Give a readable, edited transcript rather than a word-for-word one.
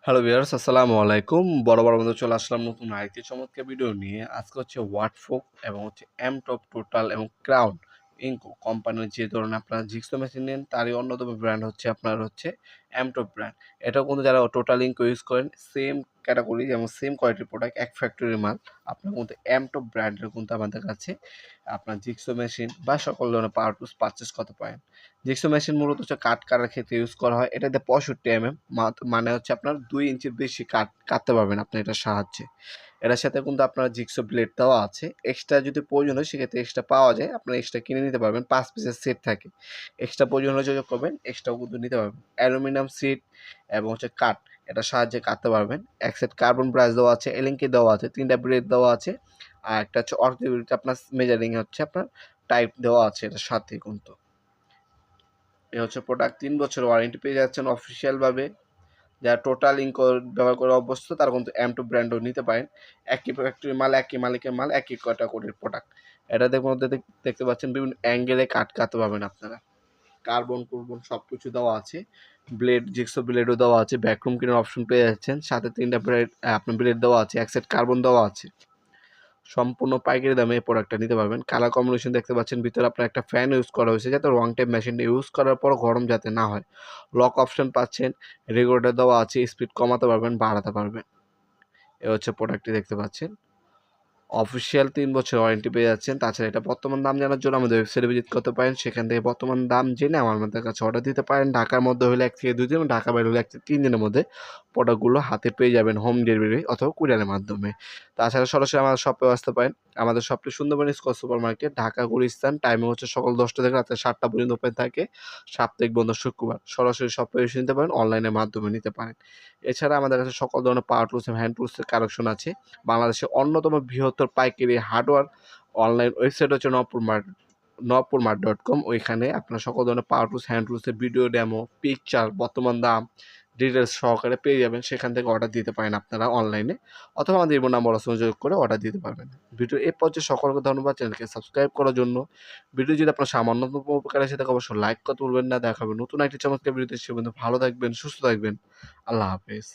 Hello viewers, আসসালামু আলাইকুম। বরাবর মতো চলে আসলাম নতুন আরেকটি চমৎকার ভিডিও নিয়ে। আজকে হচ্ছে ওয়াটফোক এবং হচ্ছে এমটপ টোটাল এবং ক্রাউন ইনকো কোম্পানির যে ধরনের আপনারা জিক্সো মেশিন নেন তারই অন্যতম ব্র্যান্ড হচ্ছে আপনার হচ্ছে এমটপ ব্র্যান্ড। এটাও কিন্তু যারা টোটাল ইনকো ইউজ করেন সেম ক্যাটাগরি এবং সেম কোয়ালিটির প্রোডাক্ট এক ফ্যাক্টরির মাল আপনার কিন্তু এমটপ ব্র্যান্ডের কিন্তু আমাদের কাছে আপনার জিক্সো মেশিন বা সকল ধরনের পাওয়ার টুলস পারচেস করতে পারেন। জিক্সো মেশিন মূলত হচ্ছে কাট কাটার ক্ষেত্রে ইউজ করা হয়। এটাতে 65 মানে হচ্ছে আপনার 2 ইঞ্চির বেশি কাটতে পারবেন আপনি এটার সাহায্যে। এটার সাথে কিন্তু আপনার জিগসো ব্লেড দেওয়া আছে। এক্সট্রা যদি প্রয়োজন হয় সেক্ষেত্রে এক্সট্রা পাওয়া যায়। আপনারা এক্সট্রা কিনে নিতে পারবেন। 5 পিসের সেট থাকে। এক্সট্রা প্রয়োজন হলে যোগাযোগ করবেন, এক্সট্রাও কিন্তু নিতে পারবেন। অ্যালুমিনিয়াম সিট এবং হচ্ছে কাঠ এটার সাহায্যে কাটতে পারবেন। এক সেট কার্বন ব্রাশ দেওয়া আছে, এলিঙ্কি দেওয়া আছে, 3টা ব্লেড দেওয়া আছে। আর একটা হচ্ছে অর্থোবিলিটি আপনার মেজারিং হচ্ছে আপনার টাইপ দেওয়া আছে এটার সাথে কিন্তু। এ হচ্ছে প্রোডাক্ট 3 বছর ওয়ারেন্টি পেয়ে যাচ্ছেন অফিসিয়ালভাবে। যারা টোটাল ইনকো ব্যবহার করে অভ্যস্ত তারা কিন্তু M2 ব্র্যান্ডও নিতে পারেন। একই ফ্যাক্টরির মাল, একই মালিকের মাল, একই ক্যাটাগরির প্রোডাক্ট। এটাদের মধ্যে দেখতে পাচ্ছেন বিভিন্ন অ্যাঙ্গেলে কাটতে পারবেন আপনারা। কার্বন সবকিছু দেওয়া আছে। ব্লেড, জিগসো ব্লেডও দেওয়া আছে। ভ্যাকুয়াম ক্লিনার অপশন পেয়ে যাচ্ছেন। সাথে 3টা ব্লেড আপনার ব্লেড দেওয়া আছে। এক সেট কার্বন দেওয়া আছে। সম্পূর্ণ পাইকারি দামে এই প্রোডাক্টটা নিতে পারবেন। কালার কম্বিনেশন দেখতে পাচ্ছেন, ভিতরে আপনার একটা ফ্যান ইউজ করা হয়েছে যাতে রং টাইম মেশিনটা ইউজ করার পর গরম যাতে না হয়। লক অপশন পাচ্ছেন, রেগুলেটর দেওয়া আছে, স্পিড কমাতে পারবেন, বাড়াতে পারবেন। এ হচ্ছে প্রোডাক্টটি দেখতে পাচ্ছেন। অফিসিয়াল 3 বছর ওয়ারেন্টি পেয়ে যাচ্ছেন। তাছাড়া এটা বর্তমান দাম জানার জন্য আমাদের ওয়েবসাইটে ভিজিট করতে পারেন। সেখান থেকে বর্তমান দাম জেনে আমাদের কাছে অর্ডার দিতে পারেন। ঢাকার মধ্যে হলে 1 থেকে 2 দিন, ঢাকা বাইরে হলে 1 থেকে 3 দিনের মধ্যে প্রোডাক্টগুলো হাতে পেয়ে যাবেন হোম ডেলিভারি অথবা কুরিয়ারের মাধ্যমে। তাছাড়া সরাসরি আমাদের শপেও আসতে পারেন। আমাদের শপটি Sundarban square super market, Dhaka Gulistan. Timing হচ্ছে সকাল 10টা থেকে রাতে 7টা পর্যন্ত ওপেন থাকে। সাপ্তাহিক বন্ধ শুক্রবার। সরাসরি শপে এসে নিতে পারেন, অনলাইনের মাধ্যমে নিতে পারেন। এছাড়া আমাদের কাছে সকল ধরনের পাওয়ার টুলস এবং হ্যান্ড টুলসের কালেকশন আছে। বাংলাদেশের অন্যতম বৃহত্তর পাইকারি হার্ডওয়্যার অনলাইন ওয়েবসাইট হচ্ছে নবপুরমার্ট.com। ওইখানে আপনার সকল ধরনের পাওয়ার টুলস, হ্যান্ড টুলসের ভিডিও ডেমো, পিকচার, বর্তমান দাম, ডিটেলস সহকারে পেয়ে যাবেন। সেখান থেকে অর্ডার দিতে পারেন আপনারা অনলাইনে, অথবা আমাদের ইমো নাম্বার সংযোগ করে অর্ডার দিতে পারবেন। ভিডিও এ পর্যায়ে সকলকে ধন্যবাদ চ্যানেলকে সাবস্ক্রাইব করার জন্য। ভিডিও যদি আপনার সামান্যতম উপকার আসে তাকে অবশ্যই লাইক করতে ভুলবেন না। দেখা হবে নতুন একটি চমৎকার ভিডিওতে। সে পর্যন্ত ভালো থাকবেন, সুস্থ থাকবেন। আল্লাহ হাফেজ।